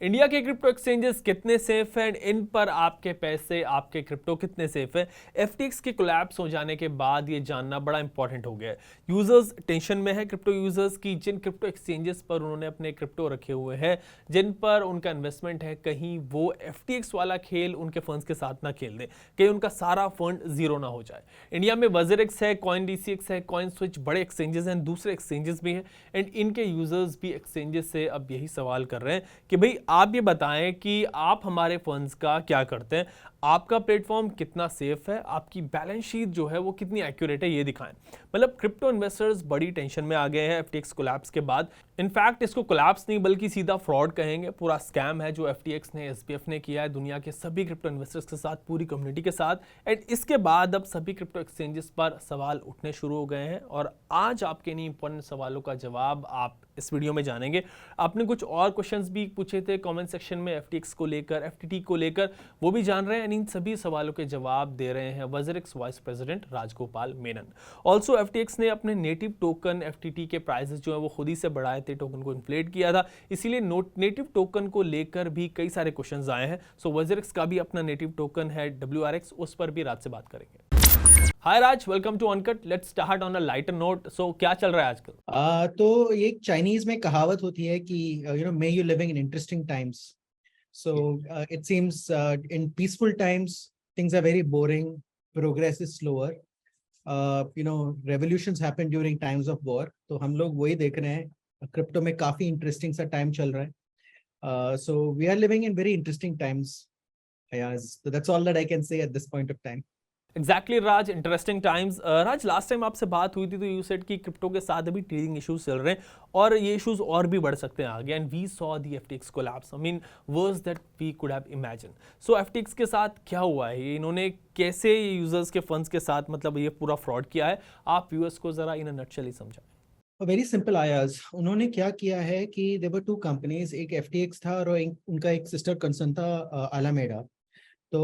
India के crypto exchanges कितने safe हैं, इन पर आपके पैसे, आपके क्रिप्टो कितने सेफ है? एफटीएक्स के कोलैप्स हो जाने के बाद ये जानना बड़ा इंपॉर्टेंट हो गया है। यूजर्स टेंशन में है, क्रिप्टो यूजर्स की जिन क्रिप्टो एक्सचेंजेस पर उन्होंने अपने क्रिप्टो रखे हुए हैं, जिन पर उनका इन्वेस्टमेंट है, कहीं वो एफटीएक्स वाला खेल उनके फंड्स के साथ ना खेल दे, कहीं उनका सारा फंड जीरो ना हो जाए। इंडिया में वजरएक्स है, कॉइन डीसीएक्स है, कॉइन स्विच बड़े एक्सचेंजेस हैं, दूसरे एक्सचेंजेस भी हैं एंड इनके यूजर्स भी एक्सचेंजेस से अब यही सवाल कर रहे हैं कि भाई आप ये बताएं कि आप हमारे फंड्स का क्या करते हैं, आपका प्लेटफॉर्म कितना सेफ है, आपकी बैलेंस शीट जो है वो कितनी एक्यूरेट है, ये दिखाएं। मतलब क्रिप्टो इन्वेस्टर्स बड़ी टेंशन में आ गए हैं एफटीएक्स कोलैप्स के बाद। इनफैक्ट इसको कोलैप्स नहीं बल्कि सीधा फ्रॉड कहेंगे, पूरा स्कैम है जो एफटीएक्स ने, एसबीएफ ने किया है दुनिया के सभी क्रिप्टो इन्वेस्टर्स के साथ, पूरी कम्युनिटी के साथ। एंड इसके बाद अब सभी क्रिप्टो एक्सचेंजेस पर सवाल उठने शुरू हो गए हैं और आज आपके इन इंपॉर्टेंट सवालों का जवाब आप इस वीडियो में जानेंगे। आपने कुछ और क्वेश्चंस भी पूछे थे कमेंट सेक्शन में एफटीएक्स को लेकर, एफटीटी को लेकर, वो भी जान रहे हैं। इन सभी सवालों के जवाब दे रहे हैं WazirX vice president Rajagopal Menon. Also FTX ने अपने नेटिव टोकन एफटीटी के प्राइसेस जो है वो खुद ही से बढ़ाए थे, टोकन को इन्फ्लेट किया था, इसीलिए नेटिव टोकन को लेकर भी कई सारे क्वेश्चंस आए हैं। सो वजरएक्स का भी अपना नेटिव टोकन है WRX, उस पर भी रात से बात करेंगे। Hi Raj, welcome to uncut. Let's start on a lighter note. So क्या चल रहा है आजकल? तो ये एक चाइनीज में कहावत होती है कि may you living in interesting times. So it seems in peaceful times things are very boring, progress is slower. Revolutions happen during times of war. तो हम लोग वही देख रहे हैं. क्रिप्टो में काफी इंटरेस्टिंग सा टाइम चल रहा है. So we are living in very interesting times. So that's all that I can say at this point of time. Exactly Raj, interesting times. Raj, last time आपसे बात हुई थी तो यू सेड कि क्रिप्टो के साथ अभी ट्रेडिंग इश्यूज चल रहे हैं और ये इश्यूज और भी बढ़ सकते हैं आगे। And we saw the FTX collapse, I mean worse that we could have imagine. सो एफटीएक्स के साथ क्या हुआ है, ये इन्होंने कैसे यूजर्स के फंड्स के साथ मतलब ये पूरा फ्रॉड किया है, आप व्यूअर्स को जरा इन अ नटशेल ही समझाएं। वेरी सिंपल आयाज. उन्होंने क्या किया है कि देवर टू कंपनीज, एक एफटीएक्स था और उनका एक सिस्टर कंसर्न था अलामेडा. तो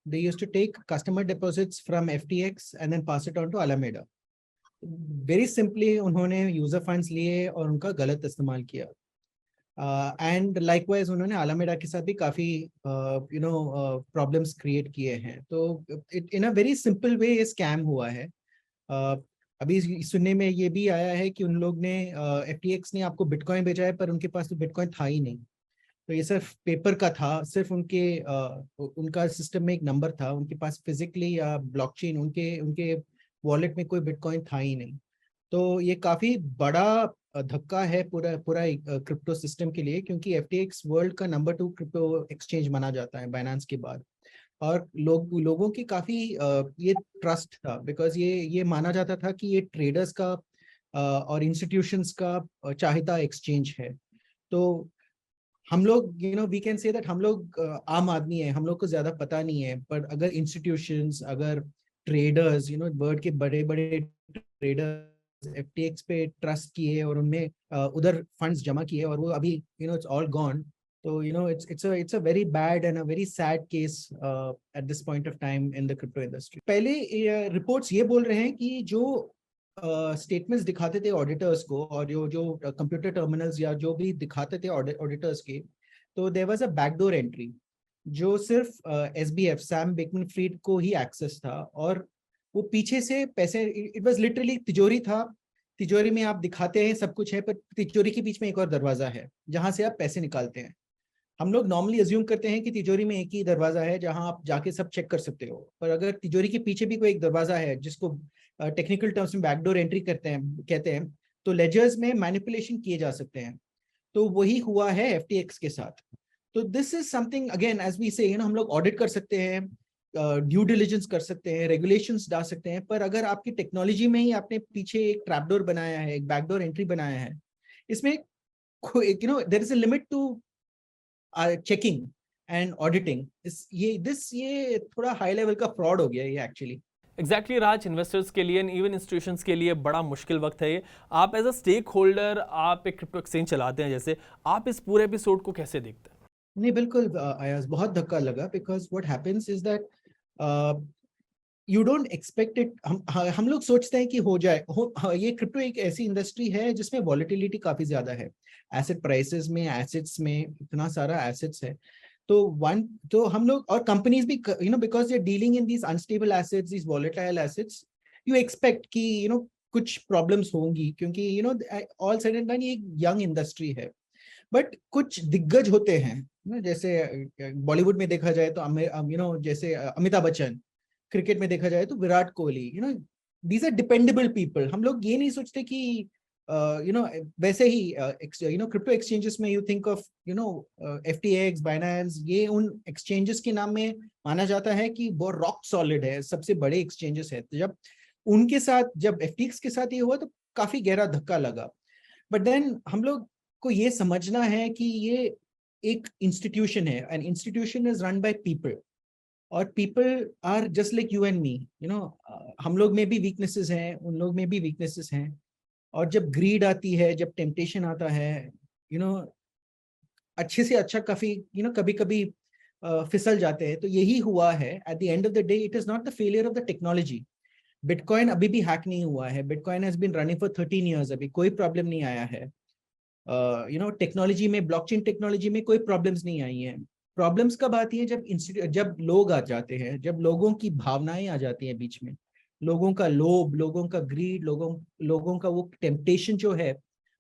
they used to take customer deposits from FTX and then pass it on to Alameda. Very simply उन्होंने यूजर फंड्स लिए और उनका गलत इस्तेमाल किया. एंड लाइकवाइज उन्होंने अलामेडा के साथ भी काफी प्रॉब्लम्स क्रिएट किए हैं. तो इन अ वेरी सिंपल वे ये स्कैम हुआ है. अभी सुनने में ये भी आया है कि उन लोग ने, FTX ने आपको बिटकॉइन भेजा है पर उनके पास तो बिटकॉइन था ही नहीं. तो ये सिर्फ पेपर का था, सिर्फ उनका सिस्टम में एक नंबर था, उनके पास फिजिकली या ब्लॉकचेन उनके उनके वॉलेट में कोई बिटकॉइन था ही नहीं. तो ये काफी बड़ा धक्का है पूरा पूरा क्रिप्टो सिस्टम के लिए, क्योंकि FTX वर्ल्ड का नंबर 2 क्रिप्टो एक्सचेंज माना जाता है बाइनेंस के बाद. और लोगों की काफी ये ट्रस्ट था, बिकॉज ये माना जाता था कि ये ट्रेडर्स का और इंस्टीट्यूशंस का चाहता एक्सचेंज है. तो हम लोग वी कैन से दैट हम लोग आम आदमी है, हम लोग को ज्यादा पता नहीं है. पर अगर इंस्टीट्यूशंस, अगर ट्रेडर्स, वर्ल्ड के बड़े बड़े ट्रेडर्स FTX पे ट्रस्ट किए और उनमें उधर फंड्स जमा किए और वो अभी इट्स ऑल गॉन. तो it's a very bad and a very sad case at this point of time in the crypto industry. पहले रिपोर्ट्स ये बोल रहे हैं कि जो स्टेटमेंट्स दिखाते थे ऑडिटर्स को, और जो जो कंप्यूटर टर्मिनल्स या जो भी दिखाते थे ऑडिटर्स के, तो there was a backdoor entry जो सिर्फ SBF सैम बेकमैन-फ्रीड को ही एक्सेस था. और वो पीछे से पैसे, इट वाज लिटरली तिजोरी था. तिजोरी में आप दिखाते हैं सब कुछ है, पर तिजोरी के बीच में एक और दरवाजा है जहां से आप पैसे निकालते हैं. हम लोग नॉर्मली अज्यूम करते हैं कि तिजोरी में एक ही दरवाजा है जहां आप जाके सब चेक कर सकते हो, पर अगर तिजोरी के पीछे भी कोई एक दरवाजा है जिसको टेक्निकल टर्म्स में बैकडोर एंट्री कहते हैं, तो लेजर्स में मैनिपुलेशन किए जा सकते हैं. तो वही हुआ है FTX के साथ. तो this is something, again as we say, हम लोग ऑडिट कर सकते हैं, ड्यू डिलिजेंस कर सकते हैं, रेगुलेशंस डाल सकते हैं, पर अगर आपकी टेक्नोलॉजी में ही आपने पीछे एक ट्रैपडोर बनाया है, एक बैकडोर एंट्री बनाया है, इसमें there is a limit to checking and auditing. ये थोड़ा हाई लेवल का फ्रॉड हो गया ये एक्चुअली. एग्जैक्टली राज, इन्वेस्टर्स के लिए, इवन इंस्टीट्यूशंस के लिए बड़ा मुश्किल वक्त है ये। आप एज अ स्टेक होल्डर, आप एक क्रिप्टो एक्सचेंज चलाते हैं, जैसे आप इस पूरे एपिसोड को कैसे देखते हैं? नहीं, बिल्कुल आयाज, बहुत धक्का लगा. Because what happens is that you don't expect it. हम लोग सोचते हैं कि हो जाए ये क्रिप्टो एक ऐसी इंडस्ट्री है जिसमें वॉलेटिलिटी काफी ज्यादा है, एसेट प्राइसेस में, एसेट्स में इतना सारा एसेट्स है। तो तो हम लोग और कंपनीज भी because they dealing in these unstable assets, these volatile assets, you expect कि कुछ प्रॉब्लम्स होंगी, क्योंकि ऑल साइड एंड डन ये एक यंग इंडस्ट्री है। बट कुछ दिग्गज होते हैं ना, जैसे बॉलीवुड में देखा जाए तो जैसे अमिताभ बच्चन, क्रिकेट में देखा जाए तो Virat Kohli, these are dependable people. हम लोग ये नहीं सोचते कि वैसे ही क्रिप्टो एक्सचेंजेस में you think of FTX, Binance, ये उन एक्सचेंजेस के नाम में माना जाता है कि वो रॉक सॉलिड है, सबसे बड़े एक्सचेंजेस है। तो जब FTX के साथ ये हुआ तो काफी गहरा धक्का लगा। बट देन हम लोग को ये समझना है कि ये एक इंस्टीट्यूशन है, and institution is run by people, और people are just like you and me. हम लोग में भी वीकनेसेस हैं, उन लोग में भी वीकनेसेस हैं। और जब ग्रीड आती है, जब टेम्पटेशन आता है, यू नो अच्छे से अच्छा काफी कभी कभी फिसल जाते हैं। तो यही हुआ है। At the end of the day it is not the failure of the technology. Bitcoin अभी भी हैक नहीं हुआ है, bitcoin has been running for 13 years, अभी कोई प्रॉब्लम नहीं आया है। टेक्नोलॉजी में, ब्लॉकचेन टेक्नोलॉजी में कोई प्रॉब्लम्स नहीं आई हैं। प्रॉब्लम्स कब आती है? जब लोग आ जाते हैं, जब लोगों की भावनाएं आ जाती हैं बीच में, लोगों का लोभ, लोगों का ग्रीड, लोगों का वो टेम्पटेशन जो है,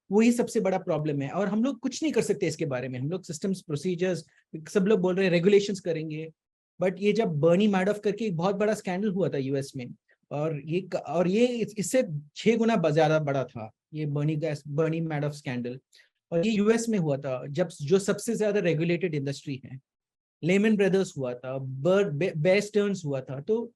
वही सबसे बड़ा प्रॉब्लम है। और हम लोग कुछ नहीं कर सकते इसके बारे में। हम लोग सिस्टम्स, प्रोसीजर्स, सब लोग बोल रहे हैं रेगुलेशंस करेंगे, बट ये जब बर्नी मैडॉफ करके एक बहुत बड़ा स्कैंडल हुआ था यूएस में, और ये इससे 6 गुना ज्यादा बड़ा था, ये बर्नी मैडॉफ स्कैंडल। और ये यूएस में हुआ था, जब जो सबसे ज्यादा रेगुलेटेड इंडस्ट्री है। लेमन ब्रदर्स हुआ था, बेयर स्टर्न्स हुआ था। तो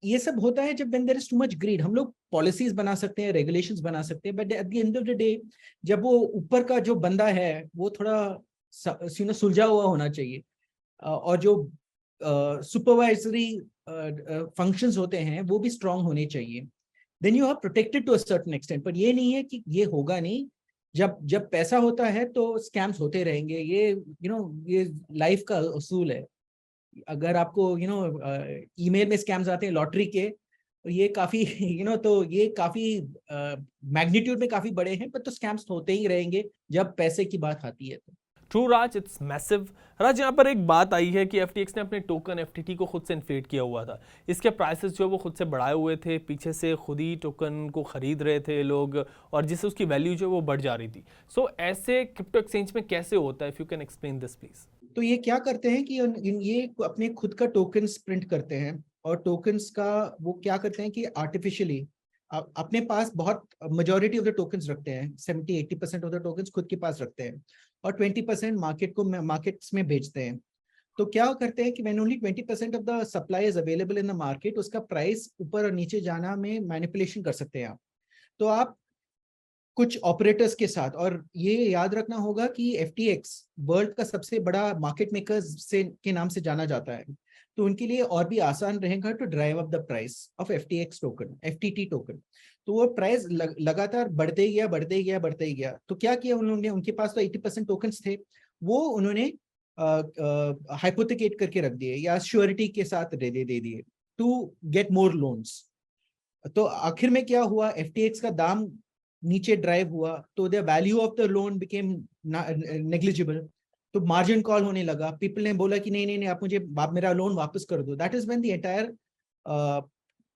ये सब होता है जब when there is too much greed. हम लोग पॉलिसीज बना सकते हैं, रेगुलेशंस बना सकते हैं, but at the end of the day जब वो ऊपर का जो बंदा है वो थोड़ा सुलझा हुआ होना चाहिए, और जो सुपरवाइजरी फंक्शंस होते हैं वो भी स्ट्रांग होने चाहिए। Then you are protected to a certain extent. पर ये नहीं है कि ये होगा नहीं। जब जब पैसा होता है तो स्कैम्स होते रहेंगे। ये लाइफ का उसूल है। अगर आपको ईमेल में स्कैम्स आते हैं लॉटरी के, तो ये काफी तो ये काफी मैग्नीट्यूड में काफी बड़े हैं, पर तो स्कैम्स होते ही रहेंगे जब पैसे की बात आती है तो। True Raj, it's massive. Raj, यहाँ पर एक बात आई है कि FTX ने अपने टोकन FTT को खुद से इन्फ्लेट किया हुआ था। इसके प्राइसेस जो है वो खुद से बढ़ाए हुए थे, पीछे से खुद ही टोकन को खरीद रहे थे लोग, और जिससे उसकी वैल्यू जो है वो बढ़ जा रही थी। सो ऐसे क्रिप्टो एक्सचेंज में कैसे होता है? If you can explain this please. तो ये क्या करते हैं कि ये अपने खुद का टोकन्स प्रिंट करते हैं, और टोकन्स का वो क्या करते हैं कि आर्टिफिशियली अपने पास बहुत मेजॉरिटी ऑफ द टोकन्स रखते हैं, 70-80% ऑफ द टोकन्स खुद के पास रखते हैं, और 20% मार्केट्स में बेचते हैं। तो क्या करते हैं कि when only 20% of the supply is available in the market, उसका प्राइस ऊपर और नीचे जाना में मैनिपुलेशन कर सकते हैं आप। तो आप कुछ ऑपरेटर्स के साथ, और ये याद रखना होगा कि FTX वर्ल्ड का सबसे बड़ा मार्केट मेकर से के नाम से जाना जाता है। तो उनके लिए और भी आसान रहेगा to drive up the price of FTX token, FTT token. तो वो प्राइस लगातार बढ़ते ही गया, बढ़ते ही गया, बढ़ते ही गया। तो क्या किया उन्होंने? उनके पास तो 80% टोकन्स थे, वो उन्होंने हाइपोथिकेट करके रख दिए, या श्योरिटी के साथ दे दिए टू गेट मोर लोन्स। तो आखिर में क्या हुआ? FTX का दाम नीचे ड्राइव हुआ, तो the value of the loan became negligible. तो मार्जिन कॉल होने लगा। पीपल ने बोला कि नहीं नहीं नहीं, आप मेरा लोन वापस कर दो। That is when the entire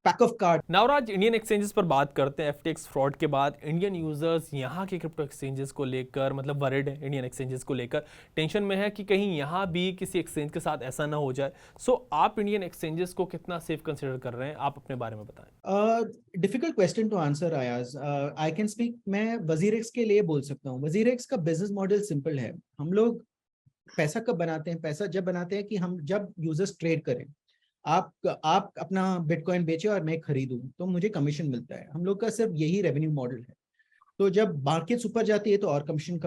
pack of card. Navraj, Indian exchanges पर बात करते हैं। FTX फ्रॉड के बाद इंडियन यूजर्स यहाँ के क्रिप्टो एक्सचेंजेस को लेकर मतलब वरिड है, इंडियन एक्सचेंजेस को लेकर टेंशन में है कि कहीं यहाँ भी किसी एक्सचेंज के साथ ऐसा ना हो जाए। सो आप इंडियन एक्सचेंजेस को कितना सेफ कंसिडर कर रहे हैं? आप अपने बारे में बताएं। डिफिकल्ट क्वेश्चन टू आंसर आयाज। आई कैन स्पीक, मैं वजीरेक्स के लिए बोल सकता हूँ। वजीरेक्स का बिजनेस मॉडल सिंपल है। हम लोग पैसा कब बनाते हैं? पैसा जब बनाते हैं कि हम जब यूजर्स ट्रेड करें। आप अपना बिटकॉइन बेचे और मैं खरीदूं तो मुझे कमीशन मिलता है। हम लोग का सिर्फ यही रेवेन्यू मॉडल है। तो जब मार्केट्स ऊपर जाती है तो और कमीशन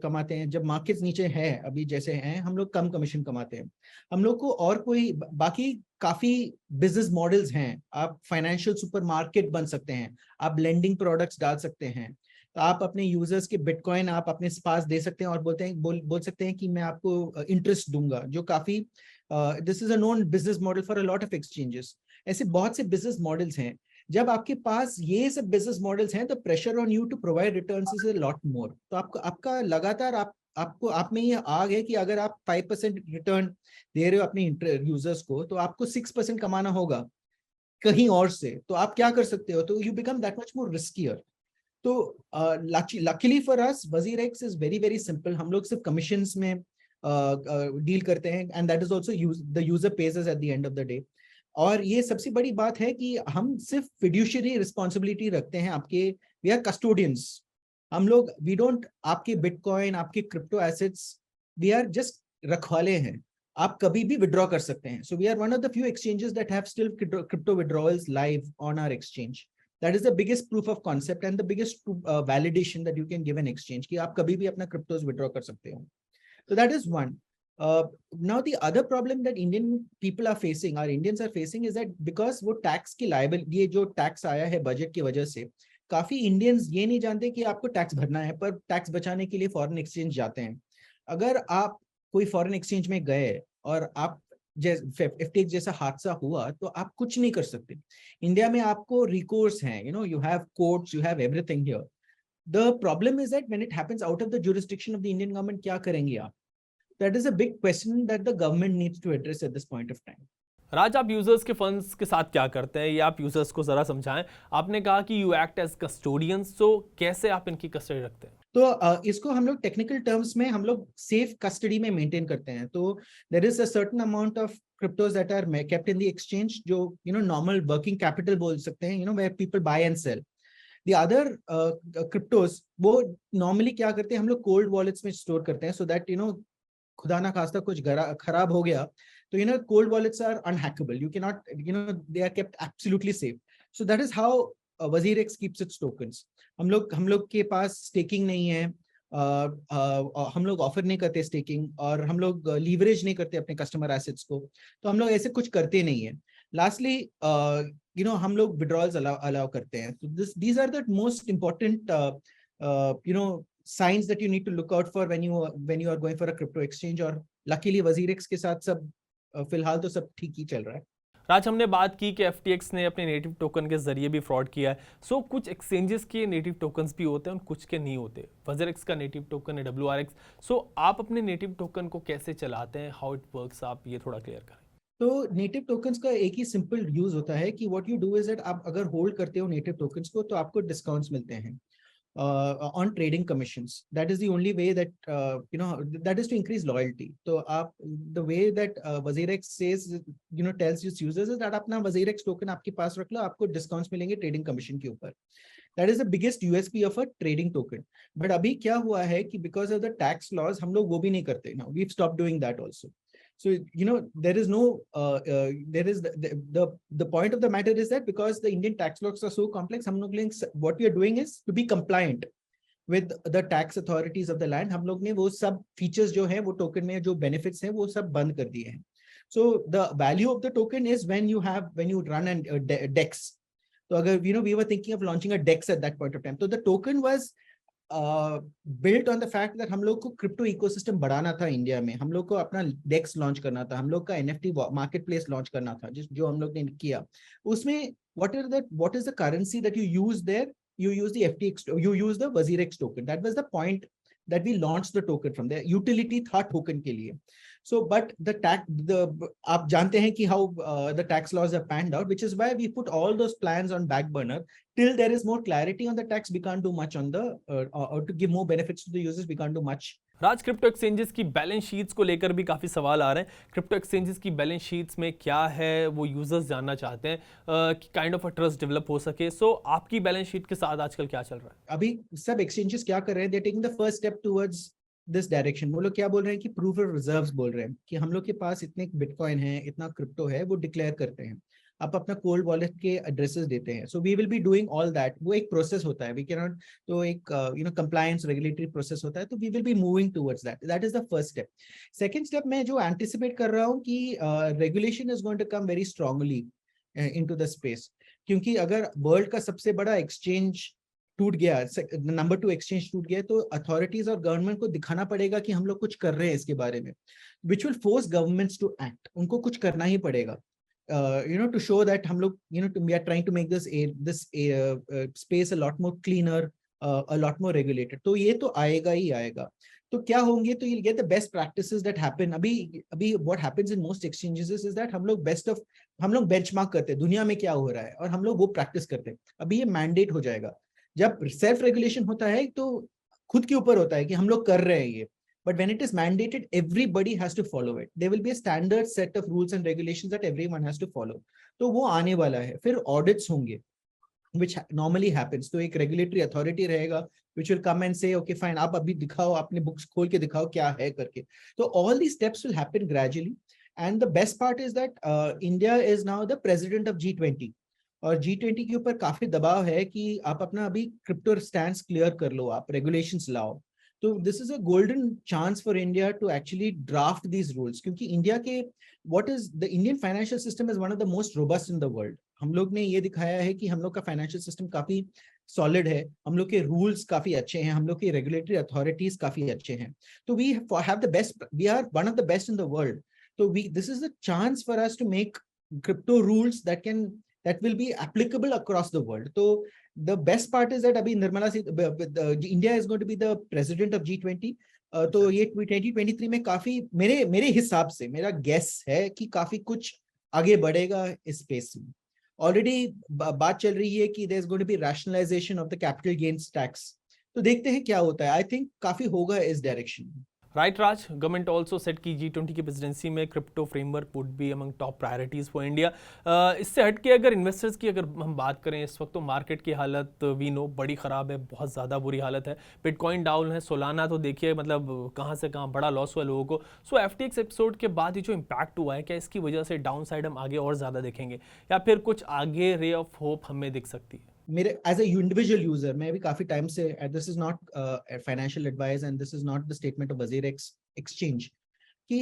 कमाते हैं। जब मार्केट्स नीचे है अभी जैसे हैं, हम लोग कम कमीशन कमाते हैं। हम लोग को और कोई बाकी काफी बिजनेस मॉडल्स हैं। आप फाइनेंशियल सुपरमार्केट बन सकते हैं, आप लेंडिंग प्रोडक्ट्स डाल सकते हैं। तो आप अपने यूजर्स के बिटकॉइन आप अपने पास दे सकते हैं, और बोल सकते हैं कि मैं आपको इंटरेस्ट दूंगा, जो काफी this is a known business model for a lot of exchanges. ऐसे बहुत से बिजनेस मॉडल्स हैं। जब आपके पास ये सब बिजनेस मॉडल्स हैं, तो pressure on you to provide returns is a lot more. तो आपको आपका लगातार आपको आप में ये आग है कि अगर आप 5% रिटर्न दे रहे हो अपने यूजर्स को, तो आपको 6% कमाना होगा कहीं और से। तो आप क्या कर सकते हो? तो you become that much more riskier. तो लकीली फॉर अस वजीर x is very very simple. हम लोग सिर्फ कमीशंस में डील करते हैं, and that is also the user page us at the end of the day. और ये सबसे बड़ी बात है कि हम सिर्फ फिड्यूशियरी रिस्पॉन्सिबिलिटी रखते हैं आपके, वी आर कस्टोडियंस। हम लोग वी डोंट आपके बिटकॉइन, आपके crypto assets, we are just रखवाले हैं। आप कभी भी विड्रॉ कर सकते हैं। So we are one of the few exchanges that have still crypto withdrawals live on our exchange. That is the biggest proof of concept and the biggest validation that you can give an exchange कि आप कभी भी अपना cryptos withdraw कर सकते हो। So that is one. Now the other problem that Indian people are facing, our Indians are facing, is that because वो tax की liable, ये जो tax आया है budget की वजह से, काफी Indians ये नहीं जानते कि आपको tax भरना है, पर tax बचाने के लिए foreign exchange जाते हैं। अगर आप कोई foreign exchange में गए और आप FTX जैसा हादसा हुआ, तो आप कुछ नहीं कर सकते। इंडिया में आपको रिकोर्स हैं, you have courts, you have everything here. The problem is that when it happens out of the jurisdiction of the Indian government, क्या करेंगे आप? That is a big question that the government needs to address at this point of time. राज, आप users के funds के साथ क्या करते हैं, ये आप यूजर्स को जरा समझाएं। आपने कहा कि यू एक्ट एज कस्टोडियंस, तो कैसे आप इनकी कस्टडी रखते हैं? तो इसको हम लोग टेक्निकल टर्म्स में हम लोग सेफ कस्टडी में मेंटेन करते हैं। तो there is a certain amount of cryptos that are kept in the exchange, जो नॉर्मल वर्किंग कैपिटल बोल सकते हैं, where people buy and sell. The other cryptos वो नॉर्मली क्या करते हैं, हम लोग कोल्ड वॉलेट्स में स्टोर करते हैं, सो दैट खुदा ना खास्ता कुछ खराब हो गया तो cold wallets are unhackable. You cannot, they are kept absolutely safe. So that is how WazirX keeps its tokens. हम लोग के पास स्टेकिंग नहीं है, हम लोग ऑफर नहीं करते स्टेकिंग, और हम लोग लीवरेज नहीं करते अपने कस्टमर एसेट्स को। तो हम लोग ऐसे कुछ करते नहीं है। लास्टली हम लोग विड्रॉल्स अलाउ करते हैं। तो these are the most important signs that you need to look out for when you are going for a crypto exchange। और luckily WazirX के साथ सब फिलहाल तो सब ठीक ही चल रहा है। राज, हमने बात की कि FTX ने अपने नेटिव टोकन के जरिए भी फ्रॉड किया है। सो कुछ एक्सचेंजेस के नेटिव टोकन्स भी होते हैं और कुछ के नहीं होते। WazirX का नेटिव टोकन है WRX। सो आप अपने नेटिव टोकन को कैसे चलाते हैं, हाउ इट वर्क्स, आप ये थोड़ा क्लियर करें। तो नेटिव टोकन्स का एक ही सिंपल यूज होता है कि what you do is that आप अगर होल्ड करते हो नेटिव टोकन्स को, तो आपको डिस्काउंट्स मिलते हैं on trading commissions. That is the only way that that is to increase loyalty. So the way that WazirX says, tells its users is that अपना WazirX token आपके पास रख लो, आपको discounts मिलेंगे trading commission के ऊपर। That is the biggest USP of a trading token. But अभी क्या हुआ है कि because of the tax laws हम लोग वो भी नहीं करते। Now we've stopped doing that also. So there is no there is the point of the matter is that because the Indian tax laws are so complex, हम लोग what we are doing is to be compliant with the tax authorities of the land। हम लोग ने वो सब features जो है वो token में जो benefits हैं वो सब बंद कर दिए हैं। So the value of the token is when you run a DEX। तो अगर we were thinking of launching a DEX at that point of time, so the token was built on the fact that हम लोग को crypto ecosystem बढ़ाना था India में, हम लोग को अपना डेक्स लॉन्च करना था, हम लोग का NFT मार्केट प्लेस लॉन्च करना था, जो हम लोग ने किया। उसमें what is the currency that you use there? You use the FTX, you use the WazirX token. That was the point that we launched the token from. The utility था token के लिए। So but आप जानते हैं कि how the tax laws have panned out, which is why we put all those plans on back burner till there is more clarity on the tax. We can't do much on the or to give more benefits to the users, we can't do much। Raj, crypto exchanges की balance sheets को लेकर भी काफ़ी सवाल आ रहे हैं। Crypto exchanges की balance sheets में क्या है वो यूजर्स जानना चाहते हैं कि kind of a trust develop हो सके। सो आपकी बैलेंस शीट के साथ आजकल क्या चल रहा है? अभी सब एक्सचेंजेस क्या कर रहे हैं, दे taking the first step towards this direction. वो लोग क्या बोल रहे हैं कि प्रूफ ऑफ रिजर्व्स बोल रहे हैं कि हम लोग के पास इतने बिटकॉइन है, इतना क्रिप्टो है, वो डिक्लेयर करते हैं। आप अपना कोल्ड वॉलेट के एड्रेसेस देते हैं। So we will be doing all that. वो एक प्रोसेस होता है, वी कैन नॉट, तो एक कंप्लायंस रेगुलेटरी प्रोसेस होता है। तो we will be moving towards that. That is the first step. Second step मैं जो एंटिसिपेट कर रहा हूँ कि regulation is going to come very strongly into the space, क्योंकि अगर वर्ल्ड का सबसे बड़ा एक्सचेंज टूट गया, नंबर 2 एक्सचेंज टूट गया, तो अथॉरिटीज और गवर्नमेंट को दिखाना पड़ेगा कि हम लोग कुछ कर रहे हैं इसके बारे में, which will force governments to act. उनको कुछ करना ही पड़ेगा। to show that हम लोग we are trying to make this space a lot more cleaner, a lot more regulated. तो ये तो आएगा ही आएगा. तो क्या होंगे, तो you'll get the best practices that happen. अभी what happens in most exchanges is that हम लोग benchmark करते हैं दुनिया में क्या हो रहा है और हम लोग वो practice करते हैं. अभी ये mandate हो जाएगा. जब self regulation होता है तो खुद के ऊपर होता है कि हम लोग कर रहे हैं ये. But when it is mandated, everybody has to follow it. There will be a standard set of rules and regulations that everyone has to follow. तो वो आने वाला है. फिर audits होंगे, which normally happens. तो एक regulatory authority रहेगा, which will come and say, okay, fine, आप अभी दिखाओ, अपने books खोल के दिखाओ क्या है करके. तो all these steps will happen gradually. And the best part is that India is now the president of G20. और G20 के ऊपर काफी दबाव है कि आप अपना अभी crypto stance clear कर लो, आप regulations लाओ. So this is a golden chance for India to actually draft these rules. क्योंकि India के the Indian financial system is one of the most robust in the world. हम लोग ने ये दिखाया है कि हम लोग का financial system काफी solid है, हम लोग के rules काफी अच्छे हैं, हम लोग के regulatory authorities काफी अच्छे हैं. तो we have the best, we are one of the best in the world. So this is a chance for us to make crypto rules that will be applicable across the world. So the best part is that abhi Nirmala India is going to be the president of G20. तो ये 2023 में काफी मेरे हिसाब से मेरा guess है कि काफी कुछ आगे बढ़ेगा इस स्पेस में. Already बात चल रही है कि there's going to be rationalization of the capital gains tax. तो देखते हैं क्या होता है. I think काफी होगा इस डायरेक्शन में. राइट राज, गवर्नमेंट ऑल्सो सेट की G20 की प्रेसिडेंसी में crypto framework would be among top priorities for India. इससे हट के अगर इन्वेस्टर्स की अगर हम बात करें, इस वक्त तो मार्केट की हालत वी नो बड़ी ख़राब है, बहुत ज़्यादा बुरी हालत है. बिटकॉइन डाउन है, सोलाना तो देखिए मतलब कहाँ से कहाँ बड़ा लॉस हुआ लोगों को. सो FTX एपिसोड के बाद ये जो इम्पैक्ट हुआ है, क्या इसकी वजह से डाउन साइड हम आगे और ज़्यादा देखेंगे या फिर कुछ आगे रे ऑफ होप हमें दिख सकती है? मेरे एज ए इंडिविजुअल यूजर मैं भी काफी टाइम से, this is not financial advice and this is not the statement of वजीर एक्सचेंज, कि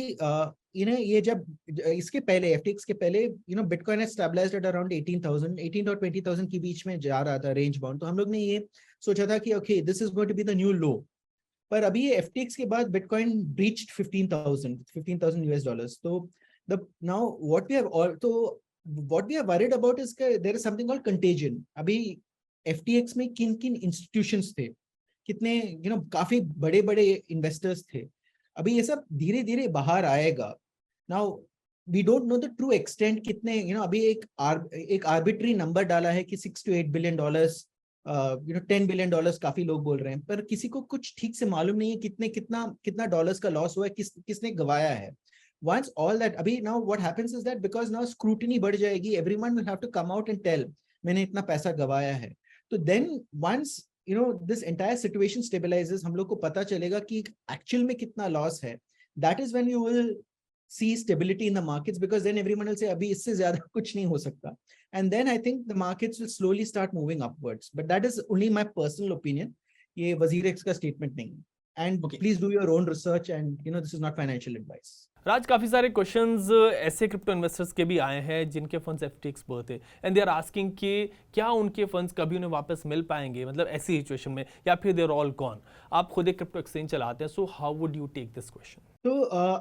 इन्हें ये जब इसके पहले FTX के पहले बिटकॉइन है स्टेबलाइज्ड एट अराउंड 18,000 और 20,000 के बीच में जा रहा था रेंज बाउंड. तो हम लोग ने ये सोचा था कि okay this is going to be the new low. पर अभी ये FTX के बाद बिटकॉइन ब्रीच्ड 15,000 US डॉलर्स. तो now what we have what we are worried about is there is something called contagion. अभी FTX में किन institutions थे, कितने काफी बड़े investors थे. अभी ये सब धीरे धीरे बाहर आएगा. Now we don't know the true extent कितने अभी एक arbitrary number डाला है कि $6 to $8 billion, $10 billion काफी लोग बोल रहे हैं, पर किसी को कुछ ठीक से मालूम नहीं है कितना डॉलर्स का लॉस हुआ है, किसने गवाया है. Once all that, abhi now what happens is that because now scrutiny बढ़ जाएगी, everyone will have to come out and tell मैंने इतना पैसा गवाया है. तो then once this entire situation stabilizes, हम लोग को पता चलेगा कि actual में कितना loss है. That is when you will see stability in the markets, because then everyone will say अभी इससे ज्यादा कुछ नहीं हो सकता. And then I think the markets will slowly start moving upwards. But that is only my personal opinion. ये वजीर x का statement नहीं है. And please do your own research, and this is not financial advice. राज, काफ़ी सारे questions ऐसे crypto investors के भी आए हैं जिनके फंड्स FTX पर थे एंड दे आर आस्किंग कि क्या उनके फंड्स कभी उन्हें वापस मिल पाएंगे, मतलब ऐसी सिचुएशन में, या फिर दे आर ऑल गॉन. आप खुद एक क्रिप्टो एक्सचेंज चलाते हैं, so how would you take this question? तो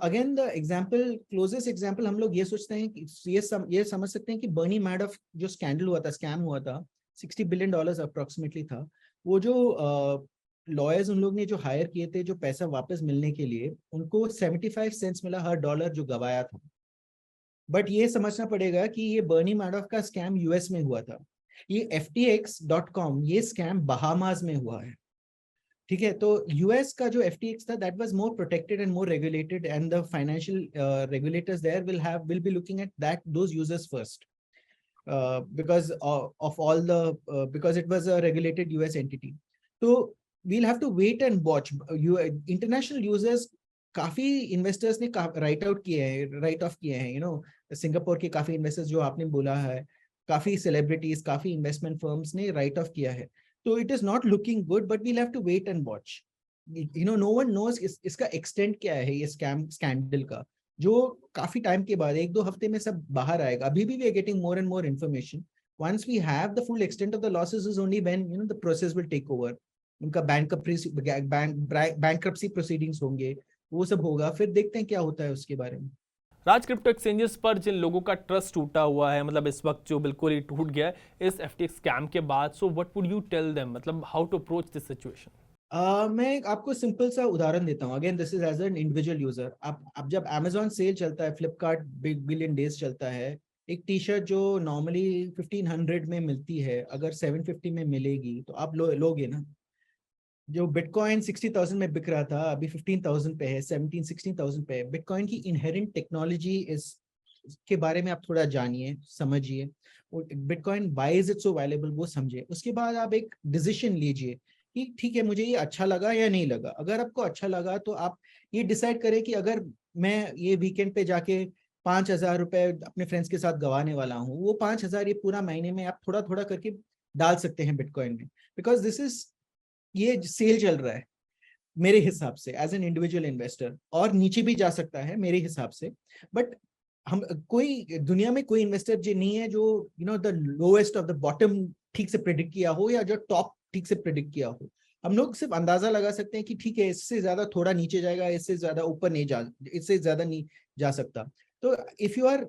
again the example, closest example हम लोग ये सोचते हैं कि ये समझ सकते हैं कि बर्नी मैडॉफ जो स्कैंडल हुआ था, स्कैम हुआ था, $60 billion अप्रोक्सीमेटली था. वो जो लॉयर्स उन लोग ने जो हायर किए थे जो पैसा वापस मिलने के लिए, उनको 75 सेंट्स मिला हर डॉलर जो गवाया था. बट ये समझना पड़ेगा कि ये बर्नी मैडॉफ का स्कैम US में हुआ था. ये FTX.com ये स्कैम बहामास में हुआ है. ठीक है, तो US का जो FTX था that was more protected and more regulated, and the financial regulators there will be looking at those users first, because of all the because it was a regulated US entity. तो we'll have to wait and watch. International users, काफी investors ने write of किए हैं. Singapore के काफी investors जो आपने बोला है, काफी सेलिब्रिटीज, काफी इन्वेस्टमेंट फर्म्स ने राइट ऑफ किया है. तो it is not looking good, but we'll have to wait and watch. No one knows इसका एक्सटेंट क्या है, ये स्कैंडल का, जो काफी टाइम के बाद 1-2 हफ्ते में सब बाहर आएगा. अभी भी we are getting more and more information. Once we have the full extent of the losses is only when the process will take over. उनका bankruptcy proceedings होंगे, वो सब होगा, फिर देखते हैं क्या होता है उसके बारे में. राज, क्रिप्टो एक्सचेंजेस पर जिन लोगों का ट्रस्ट टूटा हुआ है, मतलब इस वक्त जो बिल्कुल ही टूट गया है इस FTX स्कैम के बाद, so what would you tell them, मतलब how to approach this situation? मैं आपको सिंपल सा उदाहरण देता हूँ। Again this is as an individual user. आप जब Amazon सेल चलता है, फ्लिपकार्ट बिग बिलियन डेज चलता है, एक टी शर्ट जो नॉर्मली 1500 में मिलती है, अगर 750 में मिलेगी तो आप लोगे ना। जो बिटकॉइन 60,000 में बिक रहा था, अभी 15,000 पे है, 17-16,000 पे है। बिटकॉइन की इनहेरेंट टेक्नोलॉजी इस के बारे में आप थोड़ा जानिए, समझिए। Bitcoin why is it so valuable, वो समझिए। उसके बाद आप एक डिसीजन लीजिए कि ठीक है, मुझे ये अच्छा लगा या नहीं लगा। अगर आपको अच्छा लगा तो आप ये डिसाइड करें कि अगर मैं ये वीकेंड पे जाके 5,000 रुपए अपने फ्रेंड्स के साथ गंवाने वाला हूँ, वो 5,000 ये पूरा महीने में आप थोड़ा थोड़ा करके डाल सकते हैं बिटकॉइन में। बिकॉज दिस इज, ये सेल चल रहा है मेरे हिसाब से एज एन इंडिविजुअल इन्वेस्टर, और नीचे भी जा सकता है मेरे हिसाब से। बट हम, कोई दुनिया में कोई इन्वेस्टर जो नहीं है जो the lowest of the bottom ठीक से प्रेडिक्ट किया हो, या जो टॉप ठीक से प्रेडिक्ट किया हो। हम लोग सिर्फ अंदाजा लगा सकते हैं कि ठीक है, इससे ज्यादा थोड़ा नीचे जाएगा, इससे ज्यादा ऊपर नहीं जा, इससे ज्यादा नहीं जा सकता। तो if you are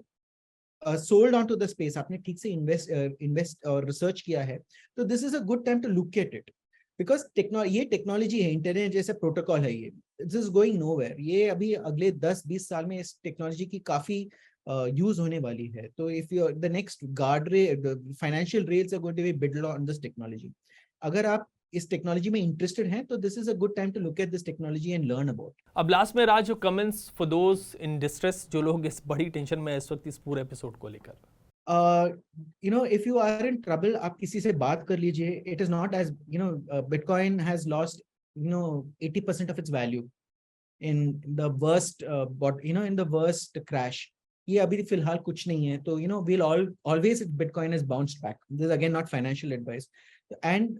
sold on to the space, आपने ठीक से इन्वेस्ट और रिसर्च किया है, तो this is a good time to look at it. Because ये टेक्नोलॉजी है, इंटरनेट जैसे प्रोटोकॉल है, ये दिस इज गोइंग नोवेयर। ये अभी अगले 10-20 साल में इस टेक्नोलॉजी की काफी यूज होने वाली है। तो if you the next guard ray financial rails are going to be build on this technology. अगर आप इस टेक्नोलॉजी में इंटरेस्टेड हैं तो this is a good time to look at this technology and learn about. अब last में राज, जो comments for those in distress, जो लोग इस बड़ी टेंशन में इस वक्त इस पूरे एपिसोड को लेकर? If you are in trouble, आप किसी से बात कर लीजिए। It is not as bitcoin has lost 80% of its value in the worst in the worst crash. ये अभी फिलहाल कुछ नहीं है, तो we'll always Bitcoin has bounced back. This is again not financial advice. And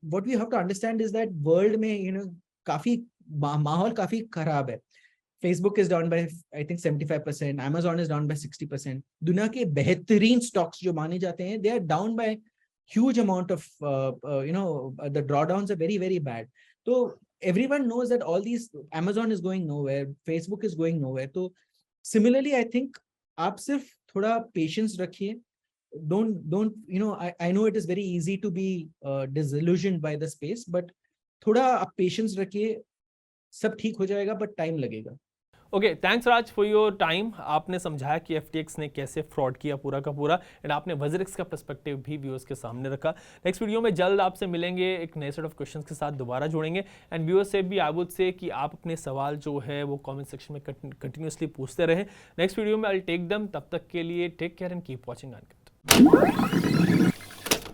what we have to understand is that world में काफी माहौल काफी खराब है। Facebook is down by I think 75%, Amazon is down by 60%. दुनिया के बेहतरीन stocks जो माने जाते हैं, they are down by huge amount of the drawdowns are very very bad. So everyone knows that all these, Amazon is going nowhere, Facebook is going nowhere. So similarly I think आप सिर्फ थोड़ा patience रखिए। don't I know it is very easy to be disillusioned by the space, but थोड़ा आप patience रखिए, सब ठीक हो जाएगा, but टाइम लगेगा। Okay, thanks Raj for your time. आपने समझाया कि FTX ने कैसे फ्रॉड किया पूरा का पूरा, एंड आपने वज़रिक्स का पर्सपेक्टिव भी व्यूअर्स के सामने रखा। नेक्स्ट वीडियो में जल्द आपसे मिलेंगे, एक नए सेट ऑफ क्वेश्चंस के साथ दोबारा जुड़ेंगे। एंड व्यूअर्स से भी आई वुड से कि आप अपने सवाल जो है वो कमेंट सेक्शन में कंटिन्यूसली पूछते रहें। नेक्स्ट वीडियो में आई विल टेक देम। तब तक के लिए take care and keep watching uncut.